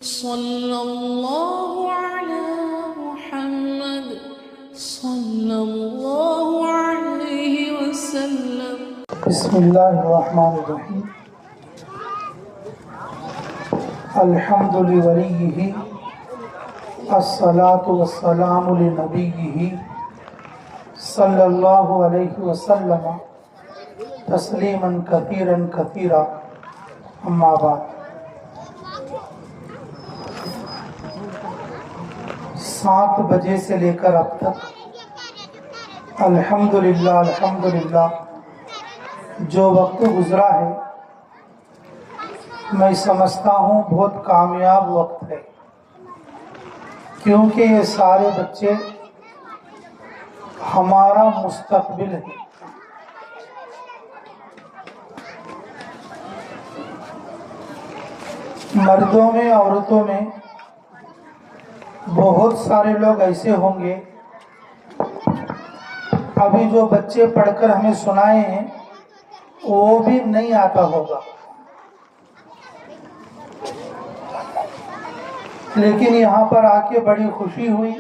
صلى الله على محمد صلى الله عليه وسلم. بسم الله الرحمن الرحيم. الحمد لوليه الصلاة والسلام لنبيه صلى الله عليه وسلم تسليما كثيرا كثيرا. أما بعد. 7 بجے سے لے کر اب تک الحمدللہ جو وقت گزرا ہے میں سمجھتا ہوں بہت کامیاب وقت ہے، کیونکہ یہ سارے بچے ہمارا مستقبل ہے۔ مردوں میں عورتوں میں بہت سارے لوگ ایسے ہوں گے، ابھی جو بچے پڑھ کر ہمیں سنائے ہیں وہ بھی نہیں آتا ہوگا، لیکن یہاں پر آ کے بڑی خوشی ہوئی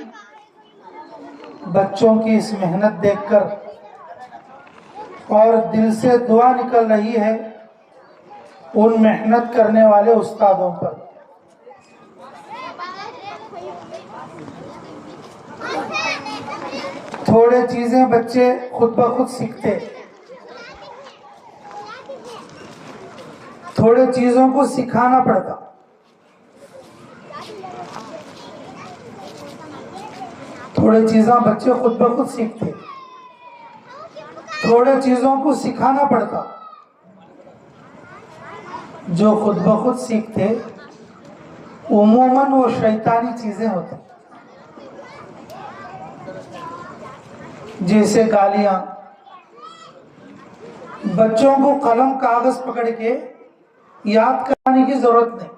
بچوں کی اس محنت دیکھ کر، اور دل سے دعا نکل رہی ہے ان محنت کرنے والے استادوں پر۔ تھوڑے چیزیں بچے خود بخود سیکھتے، تھوڑے چیزوں کو سکھانا پڑتا۔ تھوڑے چیزاں بچے خود بخود سیکھتے، تھوڑے چیزوں کو سکھانا پڑتا۔ جو خود بخود سیکھتے عموماً وہ شیطانی چیزیں ہوتی، جیسے گالیاں۔ بچوں کو قلم کاغذ پکڑ کے یاد کرانے کی ضرورت نہیں،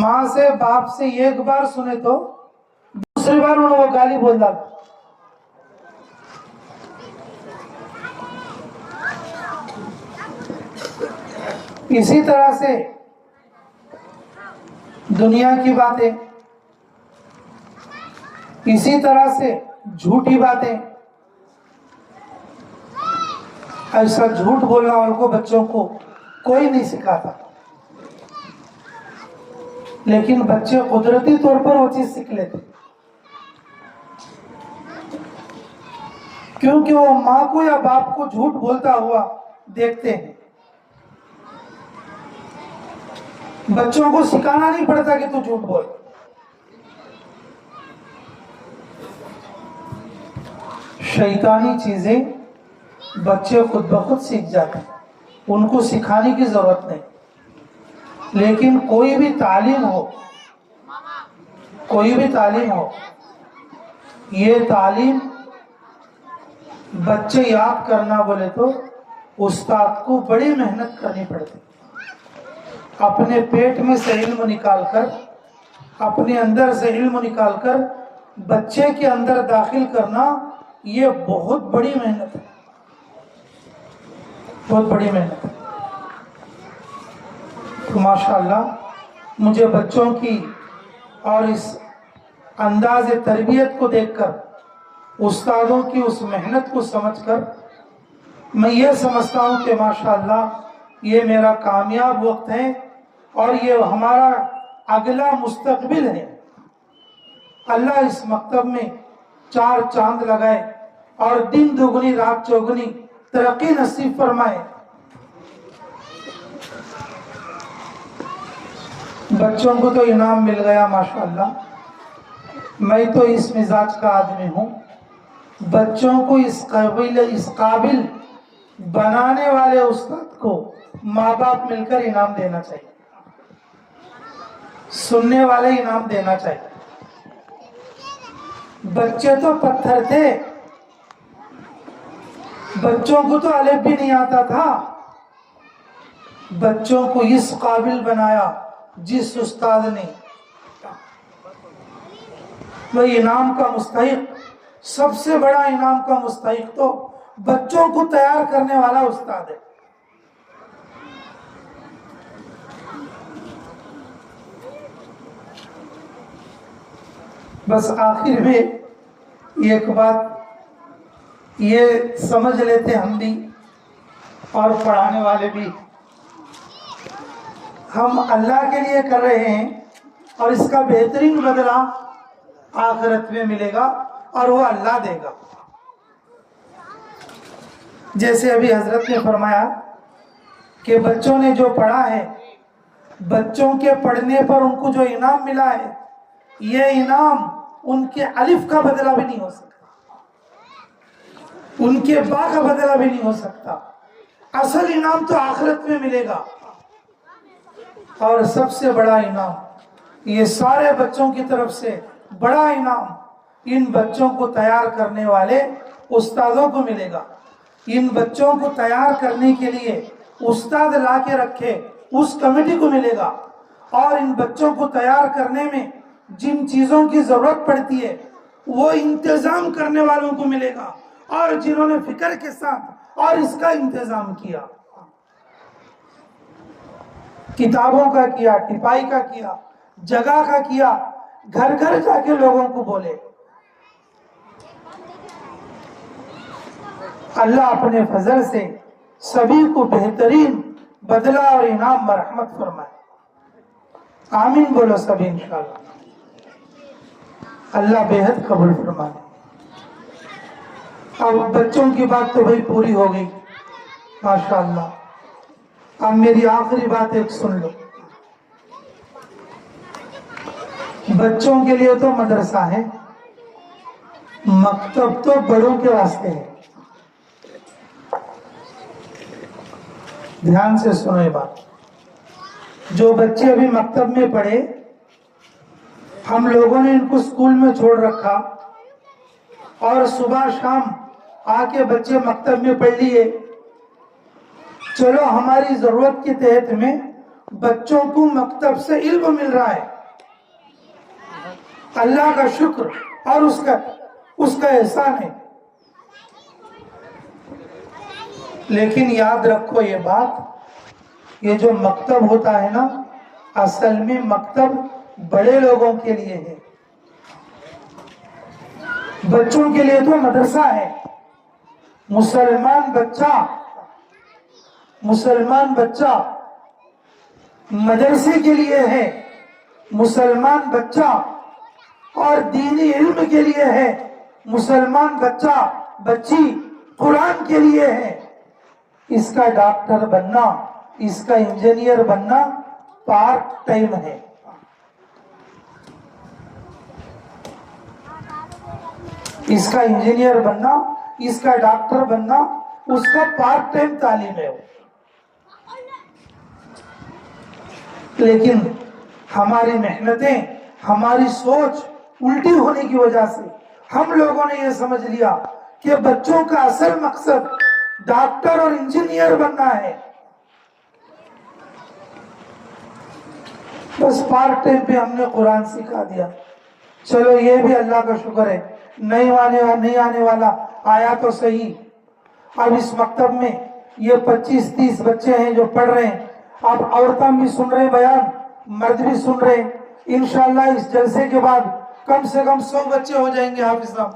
ماں سے باپ سے ایک بار سنے تو دوسری بار انہوں وہ گالی بول ڈالتا۔ اسی طرح سے دنیا کی باتیں، اسی طرح سے جھوٹی باتیں، ایسا جھوٹ بولنا ان کو بچوں کو کوئی نہیں سکھاتا، لیکن بچے قدرتی طور پر وہ چیز سیکھ لیتے، کیونکہ وہ ماں کو یا باپ کو جھوٹ بولتا ہوا دیکھتے ہیں۔ بچوں کو سکھانا نہیں پڑتا کہ تو جھوٹ بول۔ شیطانی چیزیں بچے خود بخود سیکھ جاتے ہیں، ان کو سکھانے کی ضرورت نہیں۔ لیکن کوئی بھی تعلیم ہو، کوئی بھی تعلیم ہو، یہ تعلیم بچے یاد کرنا بولے تو استاد کو بڑی محنت کرنی پڑتی، اپنے پیٹ میں سے علم نکال کر، اپنے اندر سے علم نکال کر بچے کے اندر داخل کرنا، یہ بہت بڑی محنت ہے، بہت بڑی محنت ہے۔ تو ماشاءاللہ مجھے بچوں کی اور اس انداز تربیت کو دیکھ کر، استادوں کی اس محنت کو سمجھ کر، میں یہ سمجھتا ہوں کہ ماشاءاللہ یہ میرا کامیاب وقت ہے اور یہ ہمارا اگلا مستقبل ہے۔ اللہ اس مکتب میں 4 چاند لگائے اور دن دگنی رات چوگنی ترقی نصیب فرمائے۔ بچوں کو تو انعام مل گیا ماشاءاللہ، میں تو اس مزاج کا آدمی ہوں، بچوں کو اس قابل بنانے والے استاد کو ماں باپ مل کر انعام دینا چاہیے، سننے والے انعام دینا چاہیے۔ بچے تو پتھر تھے، بچوں کو تو الف بھی نہیں آتا تھا، بچوں کو اس قابل بنایا جس استاد نے۔ وہ انعام کا مستحق، سب سے بڑا انعام کا مستحق تو بچوں کو تیار کرنے والا استاد ہے۔ بس آخر میں ایک بات یہ سمجھ لیتے ہم بھی اور پڑھانے والے بھی، ہم اللہ کے لیے کر رہے ہیں اور اس کا بہترین بدلہ آخرت میں ملے گا اور وہ اللہ دے گا۔ جیسے ابھی حضرت نے فرمایا کہ بچوں نے جو پڑھا ہے، بچوں کے پڑھنے پر ان کو جو انعام ملا ہے، یہ انعام ان کے الف کا بدلہ بھی نہیں ہو سکتا، ان کے با کا بدلہ بھی نہیں ہو سکتا۔ اصل انعام تو آخرت میں ملے گا۔ اور سب سے بڑا انعام، یہ سارے بچوں کی طرف سے بڑا انعام ان بچوں کو تیار کرنے والے استادوں کو ملے گا۔ ان بچوں کو تیار کرنے کے لیے استاد لا کے رکھے اس کمیٹی کو ملے گا، اور ان بچوں کو تیار کرنے میں جن چیزوں کی ضرورت پڑتی ہے وہ انتظام کرنے والوں کو ملے گا، اور جنہوں نے فکر کے ساتھ اور اس کا انتظام کیا، کتابوں کا کیا، ٹپائی کا کیا، جگہ کا کیا، گھر گھر جا کے لوگوں کو بولے۔ اللہ اپنے فضل سے سبھی کو بہترین بدلہ اور انعام مرحمت فرمائے۔ آمین بولو سبھی انشاءاللہ۔ اللہ بے حد قبول فرمائے۔ اب بچوں کی بات تو بھائی پوری ہو گئی ماشاءاللہ۔ اب میری آخری بات ایک سن لو۔ بچوں کے لیے تو مدرسہ ہے، مکتب تو بڑوں کے واسطے ہے۔ دھیان سے سنو یہ بات۔ جو بچے ابھی مکتب میں پڑھے، ہم لوگوں نے ان کو اسکول میں چھوڑ رکھا اور صبح شام آ کے بچے مکتب میں پڑھ لیے۔ چلو ہماری ضرورت کے تحت میں بچوں کو مکتب سے علم مل رہا ہے، اللہ کا شکر اور اس کا احسان ہے۔ لیکن یاد رکھو یہ بات، یہ جو مکتب ہوتا ہے نا، اصل میں مکتب بڑے لوگوں کے لیے ہے، بچوں کے لیے تو مدرسہ ہے۔ مسلمان بچہ مدرسے کے لیے ہے، مسلمان بچہ اور دینی علم کے لیے ہے، مسلمان بچہ بچی قرآن کے لیے ہے۔ اس کا ڈاکٹر بننا، اس کا انجینئر بننا پارٹ ٹائم ہے۔ اس کا انجینئر بننا، اس کا ڈاکٹر بننا، اس کا پارٹ ٹائم تعلیم ہے۔ لیکن ہماری محنتیں، ہماری سوچ الٹی ہونے کی وجہ سے ہم لوگوں نے یہ سمجھ لیا کہ بچوں کا اصل مقصد ڈاکٹر اور انجینئر بننا ہے۔ بس پارٹ ٹائم پہ ہم نے قرآن سکھا دیا، چلو یہ بھی اللہ کا شکر ہے، نہیں آنے والا آیا تو صحیح۔ اب اس مکتب میں یہ 25-30 بچے ہیں جو پڑھ رہے ہیں، اب عورتیں بھی سن رہے بیان، مرد بھی سن رہے۔ انشاءاللہ اس جلسے کے بعد کم سے کم 100 بچے ہو جائیں گے حافظ صاحب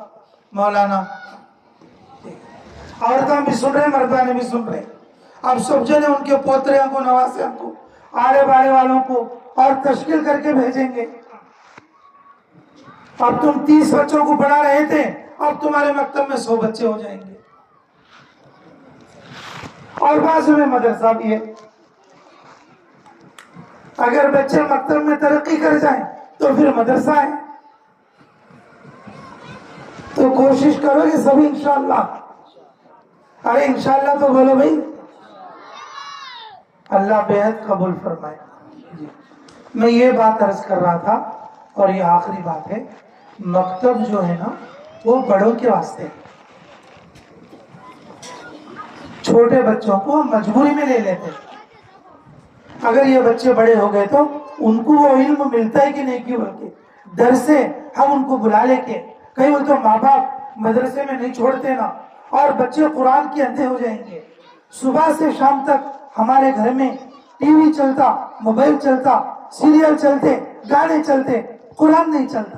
مولانا۔ عورتیں بھی سن رہے، مردانے بھی سن رہے۔ اب سب جنے ان کے پوترے کو، نواسے کو، آڑے باڑے والوں کو اور تشکیل کر کے بھیجیں گے۔ اب تم 30 بچوں کو پڑھا رہے تھے، اب تمہارے مکتب میں 100 بچے ہو جائیں گے۔ اور بازو میں مدرسہ بھی ہے۔ اگر بچے مکتب میں ترقی کر جائیں تو پھر مدرسہ ہے۔ تو کوشش کرو گے سبھی انشاءاللہ۔ ارے انشاءاللہ تو بولو بھائی۔ اللہ بے حد قبول فرمائے۔ میں یہ بات عرض کر رہا تھا اور یہ آخری بات ہے، مکتب جو ہے نا وہ بڑوں کے واسطے ہے۔ چھوٹے بچوں کو ہم مجبوری میں لے لیتے، اگر یہ بچے بڑے ہو گئے تو ان کو وہ علم ملتا ہے کہ نہیں، کیوں بلکہ ڈر سے ہم ان کو بلا لے کے، کہیں وہ تو ماں باپ مدرسے میں نہیں چھوڑتے نا، اور بچے قرآن کے اندھے ہو جائیں گے۔ صبح سے شام تک ہمارے گھر میں ٹی وی چلتا، موبائل چلتا، سیریل چلتے، گانے چلتے، قرآن نہیں چلتا۔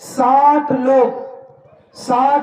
60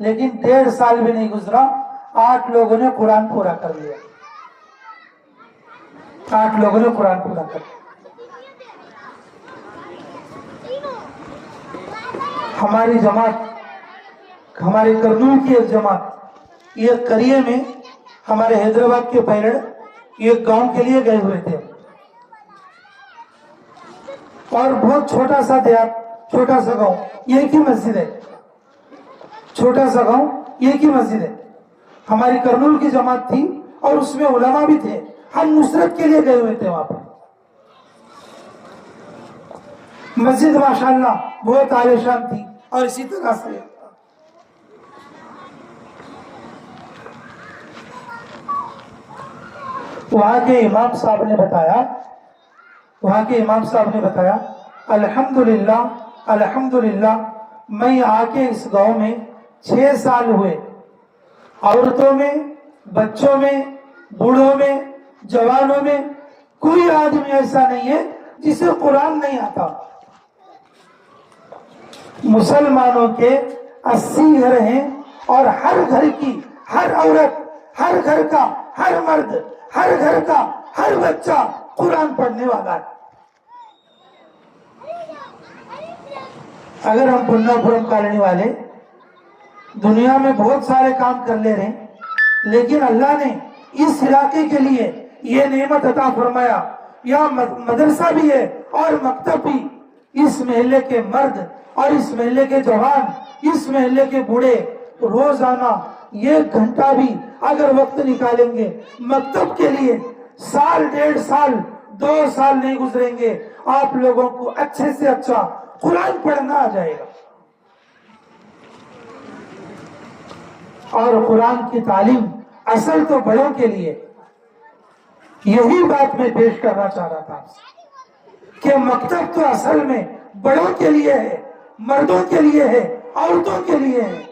لیکن 1.5 سال بھی نہیں گزرا 8 لوگوں نے قرآن پورا کر لیا. 8 لوگوں نے قرآن پورا کر لیا. ہماری جماعت، ہمارے کرنول کی ایک جماعت یہ قریے میں ہمارے حیدرآباد کے پیرڑ ایک گاؤں کے لیے گئے ہوئے تھے، اور بہت چھوٹا سا دیہات، چھوٹا سا گاؤں، ایک ہی مسجد ہے، چھوٹا سا گاؤں ایک ہی مسجد ہے. ہماری کرنول کی جماعت تھی اور اس میں علماء بھی تھے. ہم نصرت کے لیے گئے ہوئے تھے وہاں پر. مسجد ماشاءاللہ بہت عالیشان تھی اور اسی طرح سے وہاں کے امام صاحب نے بتایا الحمدللہ الحمدللہ میں آ کے اس گاؤں میں 6 سال ہوئے. عورتوں میں، بچوں میں، بوڑھوں میں، جوانوں میں کوئی آدمی ایسا نہیں ہے جسے قرآن نہیں آتا. مسلمانوں کے 80 گھر ہیں اور ہر گھر کی ہر عورت، ہر گھر کا ہر مرد، ہر گھر کا ہر بچہ قرآن پڑھنے والا ہے. اگر ہم پننا پورم کالونی والے دنیا میں بہت سارے کام کر لے رہے ہیں، لیکن اللہ نے اس علاقے کے لیے یہ نعمت عطا فرمایا. یہاں مدرسہ بھی ہے اور مکتب بھی. اس محلے کے مرد اور اس محلے کے جوان، اس محلے کے بوڑھے روزانہ 1 گھنٹہ بھی اگر وقت نکالیں گے مکتب کے لیے، 1 سال 1.5 سال 2 سال نہیں گزریں گے آپ لوگوں کو اچھے سے اچھا قرآن پڑھنا آ جائے گا. اور قرآن کی تعلیم اصل تو بڑوں کے لیے. یہی بات میں پیش کرنا چاہ رہا تھا کہ مکتب تو اصل میں بڑوں کے لیے ہے، مردوں کے لیے ہے، عورتوں کے لیے ہے.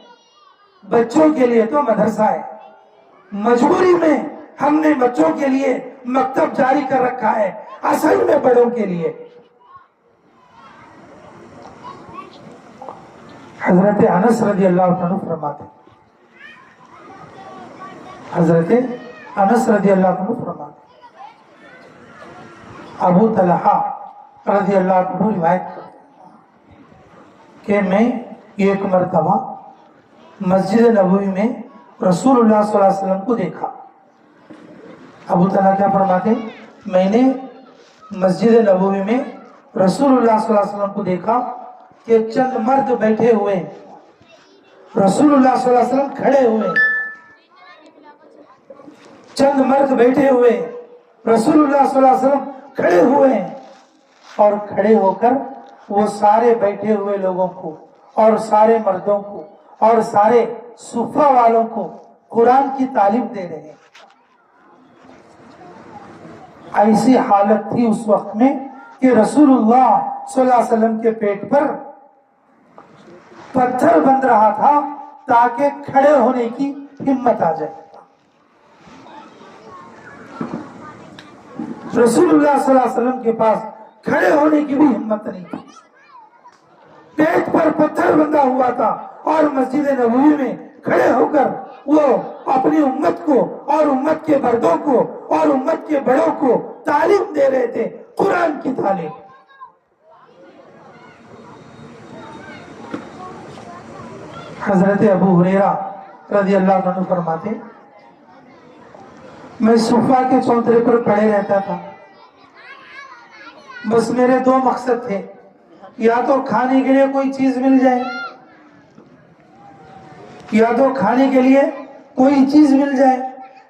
بچوں کے لیے تو مدرسہ ہے. مجبوری میں ہم نے بچوں کے لیے مکتب جاری کر رکھا ہے، اصل میں بڑوں کے لیے. حضرت انس رضی اللہ عنہ فرماتے، حضرت انس رضی اللہ عنہ فرماتے، ابو طلحہ رضی اللہ عنہ روایت کرتے کہ میں ایک مرتبہ مسجد نبوی میں رسول اللہ صلی اللہ علیہ وسلم کو دیکھا. ابو طلحہ کیا فرماتے، میں نے مسجد نبوی میں رسول اللہ صلی اللہ علیہ وسلم کو دیکھا کہ چند مرد بیٹھے ہوئے، رسول اللہ صلی اللہ علیہ وسلم کھڑے ہوئے. چند مرد بیٹھے ہوئے، رسول اللہ صلی اللہ علیہ وسلم کھڑے ہوئے ہیں، اور کھڑے ہو کر وہ سارے بیٹھے ہوئے لوگوں کو اور سارے مردوں کو اور سارے صفہ والوں کو قرآن کی تعلیم دے رہے ہیں. ایسی حالت تھی اس وقت میں کہ رسول اللہ صلی اللہ علیہ وسلم کے پیٹ پر پتھر بند رہا تھا تاکہ کھڑے ہونے کی ہمت آ جائے. رسول اللہ صلی اللہ علیہ وسلم کے پاس کھڑے ہونے کی بھی ہمت نہیں تھی. پیٹ پر پتھر بندھا ہوا تھا اور مسجد نبوی میں کھڑے ہو کر وہ اپنی امت کو اور امت کے مردوں کو اور امت کے بڑوں کو تعلیم دے رہے تھے، قرآن کی تعلیم. حضرت ابو ہریرہ رضی اللہ عنہ فرماتے، میں صفہ کے چوترے پر پڑے رہتا تھا. بس میرے 2 مقصد تھے، یا تو کھانے کے لیے کوئی چیز مل جائے، یا تو کھانے کے لیے کوئی چیز مل جائے،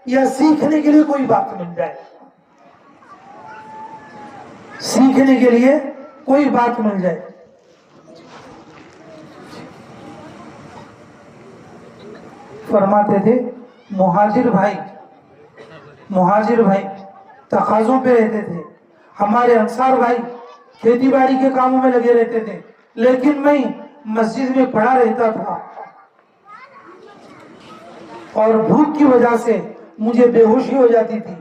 یا سیکھنے کے لیے کوئی بات مل جائے. سیکھنے کے لیے کوئی بات مل جائے. فرماتے تھے مہاجر بھائی تقاضوں پہ رہتے تھے، ہمارے انصار بھائی کھیتی باڑی کے کاموں میں لگے رہتے تھے، لیکن میں مسجد میں پڑھا رہتا تھا اور بھوک کی وجہ سے مجھے بے ہوشی ہو جاتی تھی.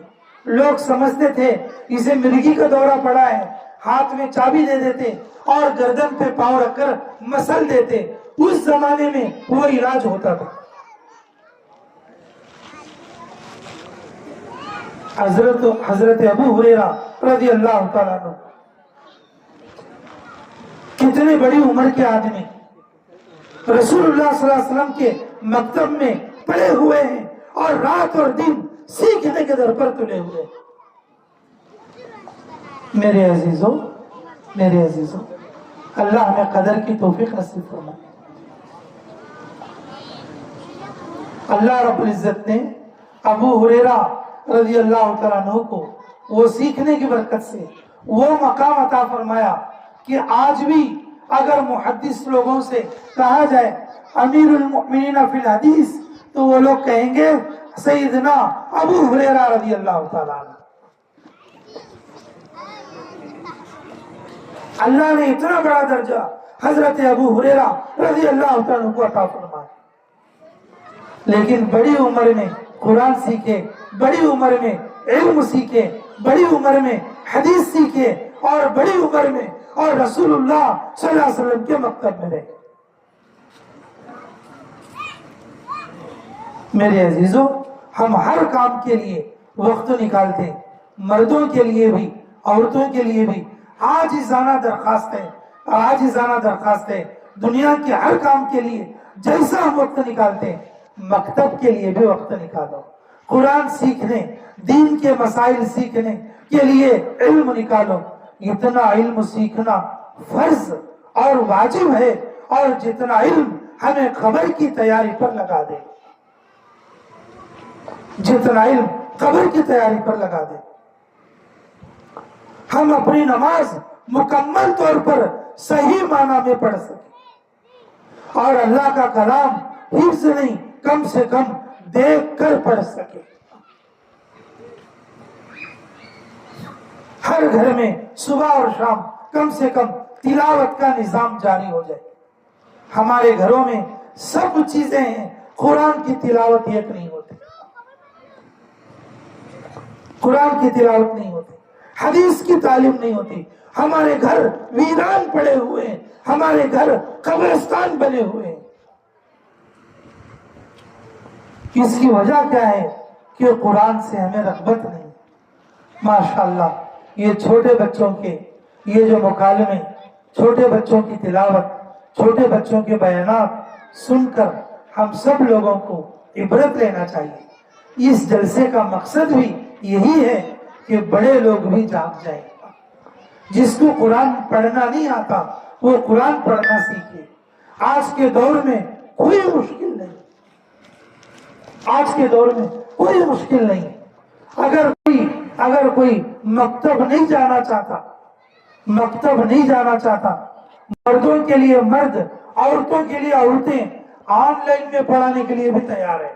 لوگ سمجھتے تھے اسے مرگی کا دورہ پڑا ہے، ہاتھ میں چابی دے دیتے اور گردن پہ پاؤں رکھ کر مسل دیتے. اس زمانے میں وہ علاج ہوتا تھا. حضرت ابو ہریرہ رضی اللہ تعالیٰ عنہ کتنے بڑی عمر کے آدمی رسول اللہ صلی اللہ علیہ وسلم کے مکتب میں پڑے ہوئے ہیں اور رات اور دن سیکھنے کے در پر تلے ہوئے. میرے عزیزوں اللہ ہمیں قدر کی توفیق نصیب فرمائے. اللہ رب العزت نے ابو ہریرہ رضی اللہ تعالیٰ عنہ کو وہ سیکھنے کی برکت سے وہ مقام عطا فرمایا کہ آج بھی اگر محدث لوگوں سے کہا جائے امیر المؤمنین فی الحدیث تو وہ لوگ کہیں گے سیدنا ابو ہریرہ رضی اللہ تعالیٰ عنہ. اللہ نے اتنا بڑا درجہ حضرت ابو ہریرہ رضی اللہ تعالیٰ عنہ کو عطا فرمایا. لیکن بڑی عمر میں قرآن سیکھے, بڑی عمر میں علم سیکھے, بڑی عمر میں حدیث سیکھے اور بڑی عمر میں اور رسول اللہ صلی اللہ علیہ وسلم کے مکتب میں رہے. میرے عزیزوں, ہم ہر کام کے لیے وقت نکالتے ہیں, مردوں کے لیے بھی عورتوں کے لیے بھی. عاجزانہ درخواست ہے دنیا کے ہر کام کے لیے جیسا ہم وقت نکالتے ہیں مکتب کے لیے بھی وقت نکالو. قرآن سیکھنے, دین کے مسائل سیکھنے کے لیے علم نکالو. اتنا علم سیکھنا فرض اور واجب ہے اور جتنا علم ہمیں قبر کی تیاری پر لگا دے, جتنا علم قبر کی تیاری پر لگا دے. ہم اپنی نماز مکمل طور پر صحیح معنی میں پڑھ سکیں اور اللہ کا کلام حفظ نہیں کم سے کم دیکھ کر پڑھ سکے. ہر گھر میں صبح اور شام کم سے کم تلاوت کا نظام جاری ہو جائے. ہمارے گھروں میں سب چیزیں ہیں, قرآن کی تلاوت ایک نہیں ہوتی, قرآن کی تلاوت نہیں ہوتی, حدیث کی تعلیم نہیں ہوتی. ہمارے گھر ویران پڑے ہوئے ہیں, ہمارے گھر قبرستان بنے ہوئے ہیں. اس کی وجہ کیا ہے کہ قرآن سے ہمیں رغبت نہیں. ماشاءاللہ یہ چھوٹے بچوں کے یہ جو مکالمے, چھوٹے بچوں کی تلاوت, چھوٹے بچوں کے بیانات سن کر ہم سب لوگوں کو عبرت لینا چاہیے. اس جلسے کا مقصد بھی یہی ہے کہ بڑے لوگ بھی جاگ جائیں. جس کو قرآن پڑھنا نہیں آتا وہ قرآن پڑھنا سیکھے. آج کے دور میں کوئی مشکل نہیں, آج کے دور میں کوئی مشکل نہیں. اگر کوئی مکتب نہیں جانا چاہتا, مردوں کے لیے مرد, عورتوں کے لیے عورتیں آن لائن میں پڑھانے کے لیے بھی تیار ہے.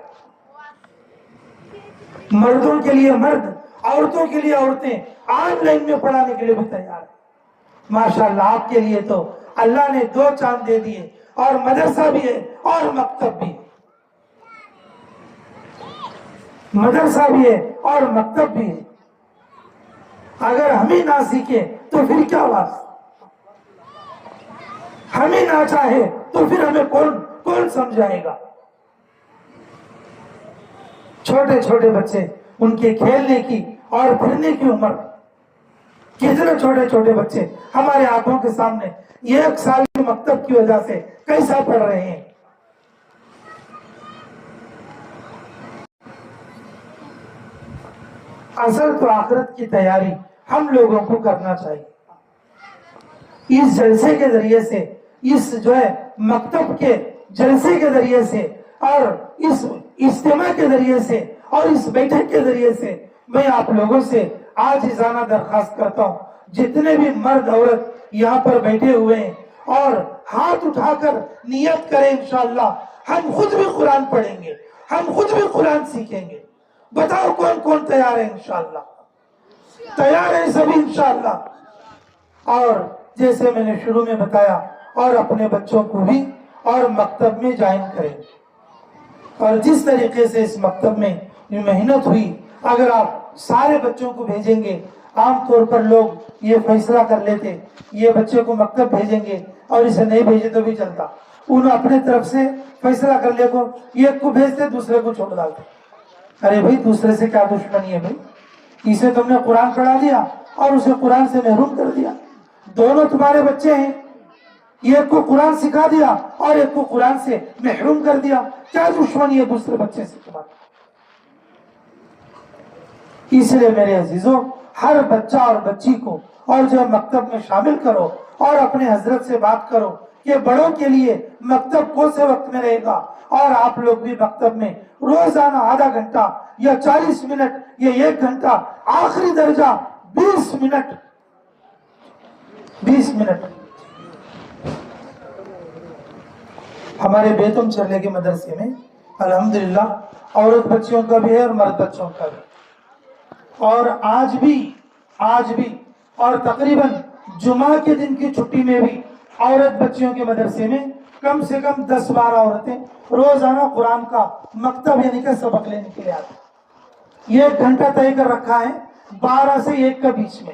مردوں کے لیے مرد, عورتوں کے لیے عورتیں آن لائن میں پڑھانے کے لیے بھی تیار ہے. ماشاءاللہ آپ کے لیے تو اللہ نے 2 چاند دے دیے, اور مدرسہ بھی ہے اور مکتب بھی ہے. مدرسہ بھی ہے اور مکتب بھی ہے. اگر ہمیں نہ سیکھے تو پھر کیا واسطہ, ہمیں نہ چاہے تو پھر ہمیں کون سمجھائے گا. چھوٹے چھوٹے بچے, ان کے کھیلنے کی اور پھرنے کی عمر, کتنے چھوٹے چھوٹے بچے ہمارے آنکھوں کے سامنے 1 سال کی مکتب کی وجہ سے کیسا پڑھ رہے ہیں. اصل تو آخرت کی تیاری ہم لوگوں کو کرنا چاہیے. اس جلسے کے ذریعے سے, اس جو ہے مکتب کے جلسے کے ذریعے سے اور اس اجتماع کے ذریعے سے اور اس بیٹھک کے ذریعے سے میں آپ لوگوں سے عاجزانہ درخواست کرتا ہوں, جتنے بھی مرد عورت یہاں پر بیٹھے ہوئے ہیں اور ہاتھ اٹھا کر نیت کریں انشاءاللہ ہم خود بھی قرآن پڑھیں گے, ہم خود بھی قرآن سیکھیں گے. بتاؤ کون تیار ہے؟ انشاءاللہ تیار ہے سبھی انشاءاللہ. اور جیسے میں نے شروع میں بتایا, اور اپنے بچوں کو بھی اور مکتب میں جوائن کریں. اور جس طریقے سے اس مکتب میں محنت ہوئی, اگر آپ سارے بچوں کو بھیجیں گے, عام طور پر لوگ یہ فیصلہ کر لیتے یہ بچے کو مکتب بھیجیں گے اور اسے نہیں بھیجے تو بھی چلتا, انہوں اپنے طرف سے فیصلہ کر لے کو ایک کو بھیجتے دوسرے کو چھوڑ ڈالتے. ارے بھائی دوسرے سے کیا دشمنی ہے بھائی؟ اسے تم نے قرآن پڑھا دیا اور اسے قرآن سے محروم کر دیا. دونوں تمہارے بچے ہیں، ایک کو قرآن سکھا دیا اور ایک کو قرآن سے محروم کر دیا. کیا دشمنی ہے دوسرے بچے سے تمہاری؟ اس لیے میرے عزیزوں، ہر بچہ اور بچی کو اور جو مکتب میں شامل کرو اور اپنے حضرت سے بات کرو کہ بڑوں کے لیے مکتب کون سے وقت میں رہے گا، اور آپ لوگ بھی مکتب میں روزانہ آدھا گھنٹہ یا 40 منٹ یا 1 گھنٹہ، آخری درجہ 20 منٹ ہمارے بیتم چرلے کے مدرسے میں الحمدللہ عورت بچیوں کا بھی ہے اور مرد بچوں کا بھی. اور آج بھی اور تقریباً جمعہ کے دن کی چھٹی میں بھی عورت بچیوں کے مدرسے میں کم سے کم 10-12 عورتیں روزانہ قرآن کا مکتب یعنی کہ سبق لینے کے لیے آتی. 1 گھنٹہ طے کر رکھا ہے 12 سے 1 کے بیچ میں.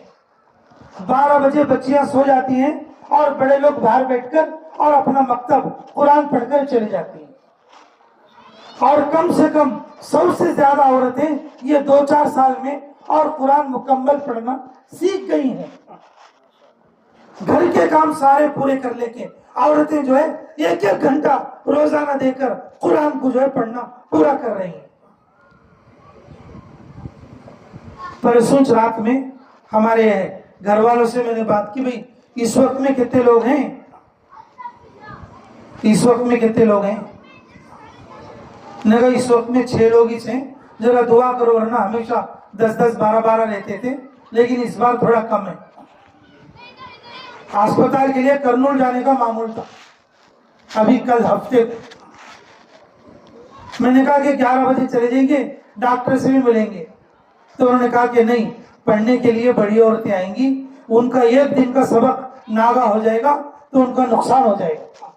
12 بجے بچیاں سو جاتی ہیں اور بڑے لوگ باہر بیٹھ کر اور اپنا مکتب قرآن پڑھ کر چلے جاتی ہیں. اور کم سے کم 100 سے زیادہ عورتیں یہ 2-4 سال میں اور قرآن مکمل پڑھنا سیکھ گئی ہیں. گھر کے کام سارے پورے کر لے کے عورتیں جو ہے 1-1 گھنٹہ روزانہ دے کر قرآن کو جو ہے پڑھنا پورا کر رہی ہیں. پرسوچ رات میں ہمارے گھر والوں سے میں نے بات کی، بھئی اس وقت میں کتنے لوگ ہیں؟ اس وقت میں کتنے لوگ ہیں؟ نے کہا اس وقت میں 6 لوگ ہی ہیں، ذرا دعا کرو، ورنہ ہمیشہ 10-10 12-12 رہتے تھے لیکن اس بار تھوڑا کم ہے. اسپتال کے لیے کرنول جانے کا معمول تھا ابھی کل ہفتے. میں نے کہا کہ 11 بجے چلے جائیں گے، ڈاکٹر سے بھی ملیں گے. تو انہوں نے کہا کہ نہیں، پڑھنے کے لیے بڑی عورتیں آئیں گی، ان کا 1 دن کا سبق ناغہ ہو جائے گا تو ان کا نقصان ہو جائے گا،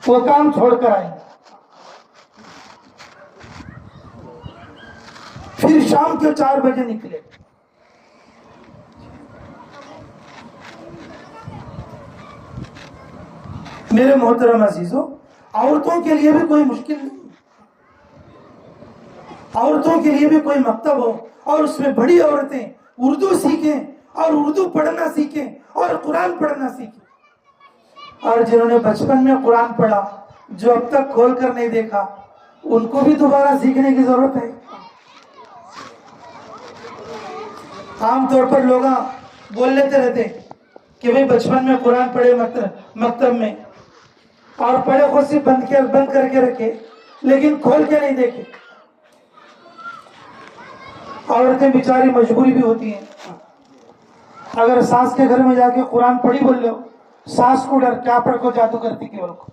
وہ کام چھوڑ کر آئیں گے. پھر شام کے 4 بجے نکلے. میرے محترم عزیزوں، عورتوں کے لیے بھی کوئی مشکل نہیں، عورتوں کے لیے بھی کوئی مکتب ہو اور اس میں بڑی عورتیں اردو سیکھیں اور اردو پڑھنا سیکھیں اور قرآن پڑھنا سیکھیں. اور جنہوں نے بچپن میں قرآن پڑھا، جو اب تک کھول کر نہیں دیکھا، ان کو بھی دوبارہ سیکھنے کی ضرورت ہے. عام طور پر لوگ بول لیتے رہتے کہ بھئی بچپن میں قرآن پڑھے مکتب میں، اور پڑھے خود سے بند کر کے رکھے لیکن کھول کے نہیں دیکھے. عورتیں بیچاری مجبوری بھی ہوتی ہیں. اگر ساس کے گھر میں جا کے قرآن پڑھی بول لو، ساس کو ڈر کیا پڑھ کو جادو کرتی کیول کو.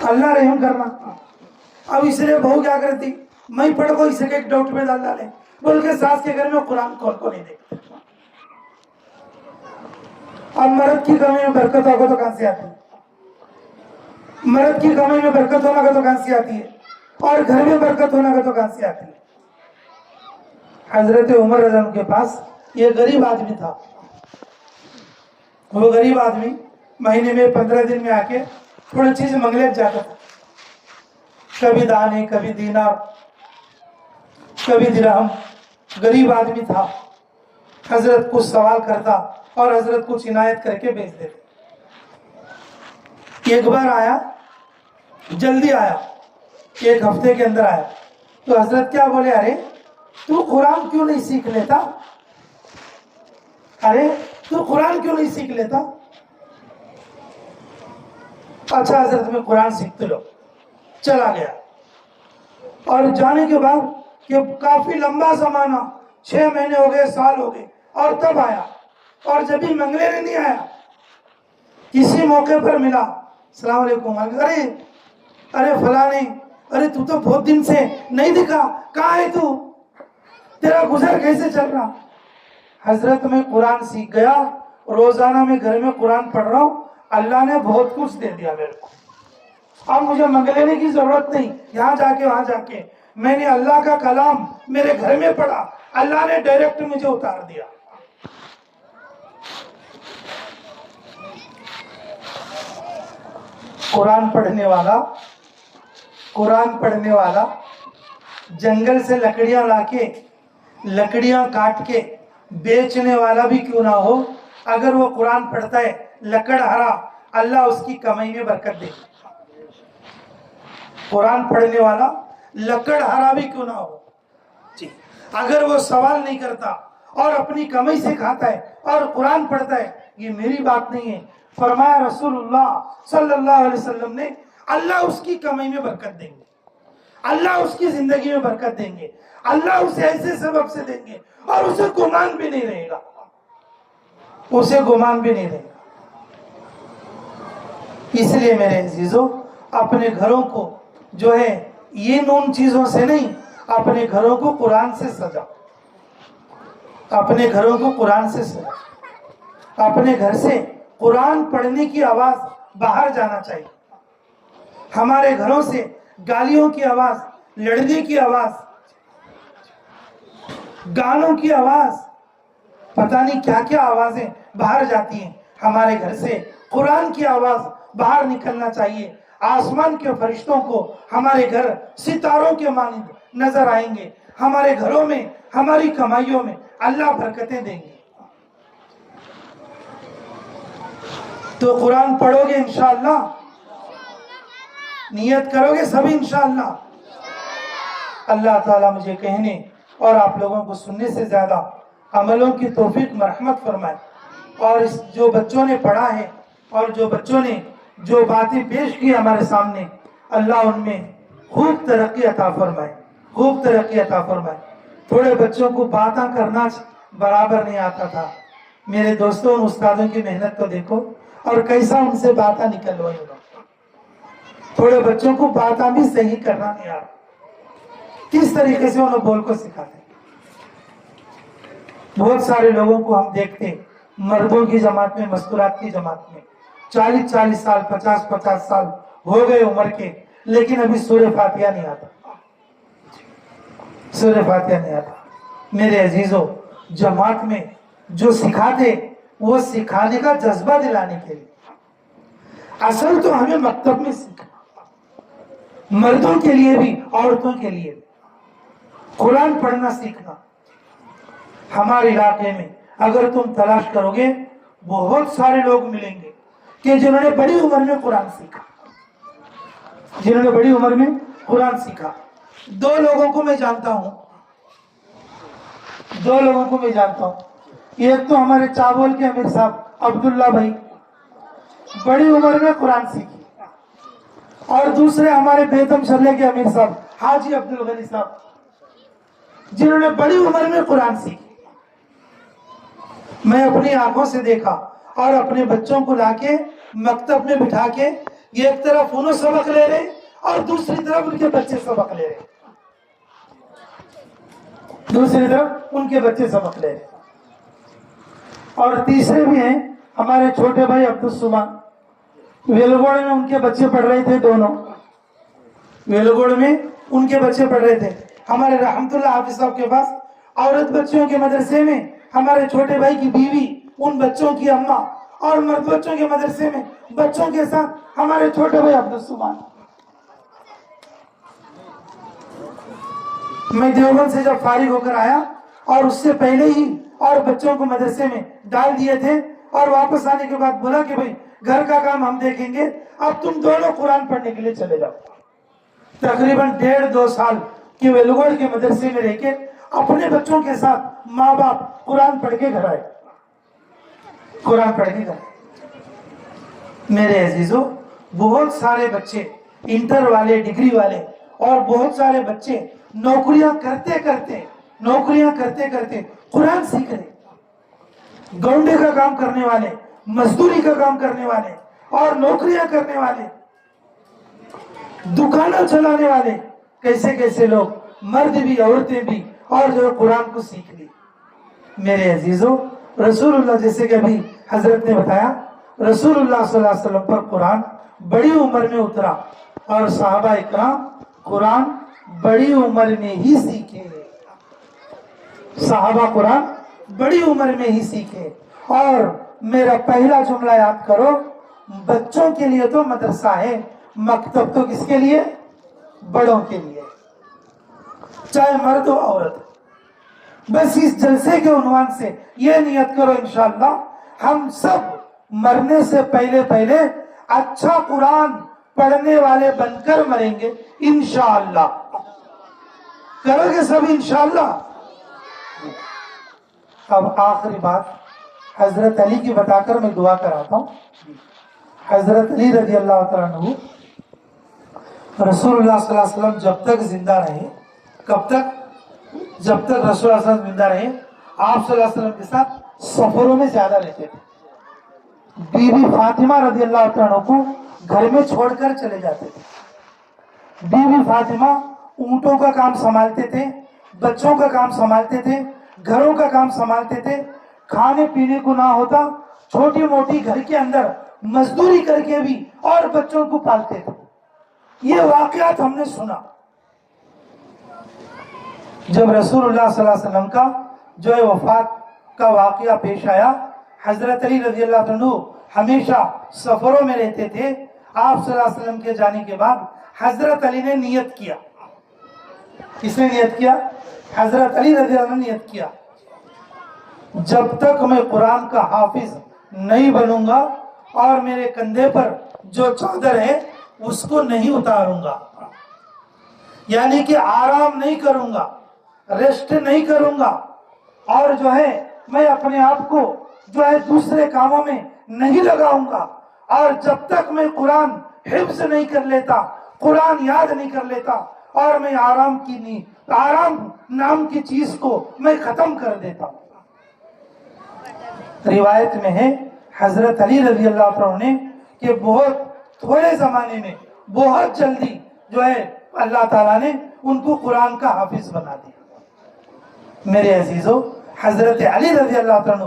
اللہ رحم کرنا. اب اس لیے بہو کیا کرتی، میں پڑھ کو اسے ایک ڈاؤٹ میں ڈال ڈالے بول کے ساس کے گھر میں قرآن کھول کو نہیں دیکھتے. اب مرد کی کمی میں برکت ہوگا تو کہاں سے آتی ہے؟ مرد کی کمی میں برکت ہونا کا تو کہاں سے آتی ہے؟ اور گھر میں برکت ہونا کا تو کہاں سے آتی ہے؟ حضرت عمر رضی اللہ عنہ کے پاس یہ غریب آدمی تھا. وہ غریب آدمی مہینے میں 15 دن میں آ کے تھوڑی چیز منگلے جاتا تھا. کبھی دانے، کبھی دینار، کبھی درہم. غریب آدمی تھا. حضرت کچھ سوال کرتا اور حضرت کچھ عنایت کر کے بھیج دیتے. ایک بار آیا، جلدی آیا، 1 ہفتے کے اندر آیا. تو حضرت کیا بولے، ارے تو قرآن کیوں نہیں سیکھ لیتا؟ ارے تو قرآن کیوں نہیں سیکھ لیتا؟ اچھا حضرت میں قرآن سیکھتے لو. چلا گیا. اور جانے کے بعد کہ کافی لمبا زمانہ، 6 مہینے ہو گئے، سال ہو گئے، اور تب آیا. اور جب بھی منگلے نہیں آیا، کسی موقع پر ملا، السلام علیکم. ارے فلانے، ارے تو بہت دن سے نہیں دکھا، کہاں ہے تو؟ تیرا گزر کیسے چل رہا؟ حضرت میں قرآن سیکھ گیا، روزانہ میں گھر میں قرآن پڑھ رہا ہوں، اللہ نے بہت کچھ دے دیا میرے کو. اب مجھے منگلینے کی ضرورت نہیں، یہاں جا کے وہاں جا کے میں نے اللہ کا کلام میرے گھر میں پڑھا، اللہ نے ڈائریکٹ مجھے اتار دیا. قرآن پڑھنے والا جنگل سے لکڑیاں لا کے لکڑیاں کاٹ کے بیچنے والا بھی کیوں نہ ہو، اگر وہ قرآن پڑھتا ہے لکڑ ہرا، اللہ اس کی کمائی میں برکت دے. قرآن پڑھنے والا لکڑ ہرا بھی کیوں نہ ہو جی، اگر وہ سوال نہیں کرتا اور اپنی کمائی سے کھاتا ہے اور قرآن پڑھتا ہے، یہ میری بات نہیں ہے، فرمایا رسول اللہ صلی اللہ علیہ وسلم نے، اللہ اس کی کمائی میں برکت دیں گے، اللہ اس کی زندگی میں برکت دیں گے، اللہ اسے ایسے سبب سے دیں گے اور اسے گمان بھی نہیں رہے گا، اسے گمان بھی نہیں رہے گا. اس لیے میرے عزیزو، اپنے گھروں کو جو ہے یہ نون چیزوں سے نہیں، اپنے گھروں کو قرآن سے سجا، اپنے گھروں کو قرآن سے سجا. اپنے گھر سے قرآن پڑھنے کی آواز باہر جانا چاہیے. ہمارے گھروں سے گالیوں کی آواز، لڑنے کی آواز، گانوں کی آواز، پتہ نہیں کیا کیا آوازیں باہر جاتی ہیں. ہمارے گھر سے قرآن کی آواز باہر نکلنا چاہیے. آسمان کے فرشتوں کو ہمارے گھر ستاروں کے مانند نظر آئیں گے. ہمارے گھروں میں، ہماری کمائیوں میں اللہ برکتیں دیں گے. تو قرآن پڑھو گے انشاءاللہ، نیت کرو گے سبھی انشاءاللہ. اللہ تعالیٰ مجھے کہنے اور آپ لوگوں کو سننے سے زیادہ عملوں کی توفیق مرحمت فرمائے. اور اس جو بچوں نے پڑھا ہے اور جو بچوں نے جو باتیں پیش کی ہمارے سامنے، اللہ ان میں خوب ترقی عطا فرمائے، خوب ترقی عطا فرمائے. تھوڑے بچوں کو باتیں کرنا برابر نہیں آتا تھا. میرے دوستوں، ان استادوں کی محنت کو دیکھو اور کیسا ان سے باتیں نکلوائی انہوں. تھوڑے بچوں کو باتیں بھی صحیح کرنا نہیں آتا، کس طریقے سے انہوں بول کو سکھاتے. بہت سارے لوگوں کو ہم دیکھتے ہیں مردوں کی جماعت میں، مستورات کی جماعت میں 40 سال 50 سال ہو گئے عمر کے، لیکن ابھی سورہ فاتحہ نہیں آتا، سورہ فاتحہ نہیں آتا. میرے عزیزوں، جماعت میں جو سکھاتے وہ سکھانے کا جذبہ دلانے کے لیے. اصل تو ہمیں مکتب میں سیکھنا، مردوں کے لیے بھی عورتوں کے لیے بھی قرآن پڑھنا سیکھنا. ہمارے علاقے میں اگر تم تلاش کرو گے بہت سارے لوگ ملیں گے کہ جنہوں نے بڑی عمر میں قرآن سیکھا، جنہوں نے بڑی عمر میں قرآن سیکھا. 2 لوگوں کو میں جانتا ہوں، 2 لوگوں کو میں جانتا ہوں. ایک تو ہمارے چاول کے امیر صاحب عبداللہ بھائی، بڑی عمر میں قرآن سیکھی، اور دوسرے ہمارے بیتم شرلے کے امیر صاحب حاجی عبدالغنی صاحب، جنہوں نے بڑی عمر میں قرآن سیکھی. میں اپنی آنکھوں سے دیکھا اور اپنے بچوں کو لا کے مکتب میں بٹھا کے یہ ایک طرف انہوں سبق لے رہے اور دوسری طرف ان کے بچے سبق لے رہے، دوسری طرف ان کے بچے سبق لے رہے. اور تیسرے بھی ہیں ہمارے چھوٹے بھائی عبدالسمان، ویلگوڑ میں ان کے بچے پڑھ رہے تھے، دونوں ویلگوڑ میں ان کے بچے پڑھ رہے تھے. ہمارے رحمت اللہ حافظ صاحب کے پاس عورت بچوں کے مدرسے میں ہمارے چھوٹے بھائی کی بیوی، ان بچوں کی اماں، اور مرد بچوں کے مدرسے میں بچوں کے ساتھ ہمارے چھوٹے بھائی عبدالسمان. میں دیوبند سے جب فارغ ہو کر آیا اور اس سے پہلے ہی اور بچوں کو مدرسے میں ڈال دیے تھے، اور واپس آنے کے بعد بولا کہ بھائی گھر کا کام ہم دیکھیں گے، اب تم دونوں قرآن پڑھنے کے لیے چلے جاؤ. تقریباً 1.5-2 سال کی ویلگوڑ کے مدرسے میں رہ کے اپنے بچوں کے ساتھ ماں باپ قرآن پڑھ کے گھر آئے، قرآن پڑھ کے گھر آئے. میرے عزیزو، بہت سارے بچے انٹر والے، ڈگری والے، اور بہت سارے بچے نوکریاں کرتے کرتے قرآن سیکھ رہے. گونڈے کا کام کرنے والے، مزدوری کا کام کرنے والے، اور نوکریاں کرنے والے، دکانیں چلانے والے، کیسے لوگ، مرد بھی عورتیں بھی، اور جو قرآن کو سیکھ لی. میرے عزیزو، رسول اللہ، جیسے کہ ابھی حضرت نے بتایا، رسول اللہ صلی اللہ علیہ وسلم پر قرآن بڑی عمر میں اترا، اور صحابہ اکرام قرآن بڑی عمر میں ہی سیکھے. صحابہ قرآن بڑی عمر میں ہی سیکھے. اور میرا پہلا جملہ یاد کرو، بچوں کے لیے تو مدرسہ ہے، مکتب تو کس کے لیے؟ بڑوں کے لیے، چاہے مرد ہو عورت. بس اس جلسے کے عنوان سے یہ نیت کرو انشاءاللہ ہم سب مرنے سے پہلے اچھا قرآن پڑھنے والے بن کر مریں گے انشاءاللہ. کرو گے سب انشاءاللہ؟ اب آخری بات حضرت علی کی بتا کر میں دعا کراتا ہوں. حضرت علی رضی اللہ تعالیٰ عنہ رسول اللہ صلی اللہ علیہ وسلم جب تک زندہ رہے، کب تک؟ جب تک رسول اللہ صلی اللہ علیہ وسلم زندہ رہے آپ صلی اللہ علیہ وسلم کے ساتھ سفروں میں زیادہ رہتے تھے. بی بی فاطمہ رضی اللہ تعالیٰ عنہ کو گھر میں چھوڑ کر چلے جاتے تھے. بی بی فاطمہ اونٹوں کا کام سنبھالتے تھے، بچوں کا کام سنبھالتے تھے، گھروں کا کام سنبھالتے تھے. کھانے پینے کو نہ ہوتا، چھوٹی موٹی گھر کے اندر مزدوری کر کے بھی اور بچوں کو پالتے تھے. یہ واقعات ہم نے سنا. جب رسول اللہ صلی اللہ علیہ وسلم کا جو ہے وفات کا واقعہ پیش آیا، حضرت علی رضی اللہ عنہ ہمیشہ سفروں میں رہتے تھے. آپ صلی اللہ علیہ وسلم کے جانے کے بعد حضرت علی نے نیت کیا. کس نے نیت کیا؟ حضرت علی رضی اللہ عنہ نے نیت کیا، جب تک میں قرآن کا حافظ نہیں بنوں گا اور میرے کندھے پر جو چادر ہے اس کو نہیں اتاروں گا، یعنی کہ آرام نہیں کروں گا، ریسٹ نہیں کروں گا، اور جو ہے میں اپنے آپ کو جو ہے دوسرے کاموں میں نہیں لگاؤں گا، اور جب تک میں قرآن حفظ نہیں کر لیتا، قرآن یاد نہیں کر لیتا، اور میں آرام نام کی چیز کو میں ختم کر دیتا ہوں. روایت میں ہے حضرت علی رضی اللہ عنہ نے کہ بہت تھوڑے زمانے میں بہت جلدی جو ہے اللہ تعالیٰ نے ان کو قرآن کا حافظ بنا دیا. میرے عزیزو، حضرت علی رضی اللہ عنہ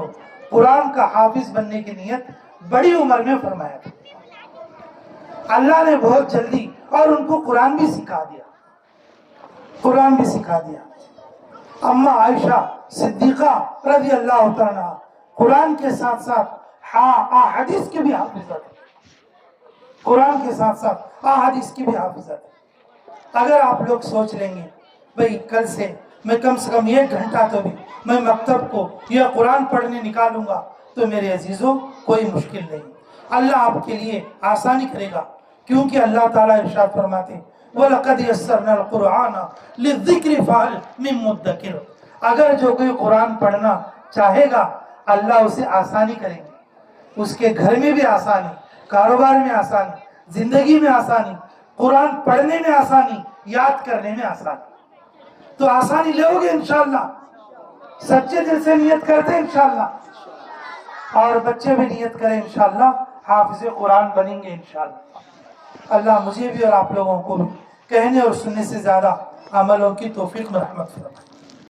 قرآن کا حافظ بننے کی نیت بڑی عمر میں فرمایا تھا. اللہ نے بہت جلدی اور ان کو قرآن بھی سکھا دیا. اما عائشہ صدیقہ رضی اللہ تعالیٰ قرآن کے ساتھ ساتھ احادیث کی بھی حافظت. قرآن کے ساتھ ساتھ احادیث کی بھی حافظت. اگر آپ لوگ سوچ لیں گے بھئی کل سے میں کم سے کم 1 گھنٹہ تو بھی میں مکتب کو یا قرآن پڑھنے نکالوں گا، تو میرے عزیزوں کوئی مشکل نہیں، اللہ آپ کے لیے آسانی کرے گا. کیونکہ اللہ تعالیٰ ارشاد فرماتے ہیں وَلَقَدْ يَسَّرْنَا الْقُرْآنَ لِلذِّكْرِ فَهَلْ مِن مُدَّكِرٍ. اگر جو کوئی قرآن پڑھنا چاہے گا اللہ اسے آسانی کریں گے. اس کے گھر میں بھی آسانی، کاروبار میں آسانی، زندگی میں آسانی، قرآن پڑھنے میں آسانی، یاد کرنے میں آسانی. تو آسانی لو گے انشاءاللہ؟ سچے دل سے نیت کرتے انشاءاللہ، اور بچے بھی نیت کریں انشاءاللہ حافظ قرآن بنیں گے انشاءاللہ. اللہ مجھے بھی اور آپ لوگوں کو بھی کہنے اور سننے سے زیادہ عملوں کی توفیق میں رحمت فرمائے.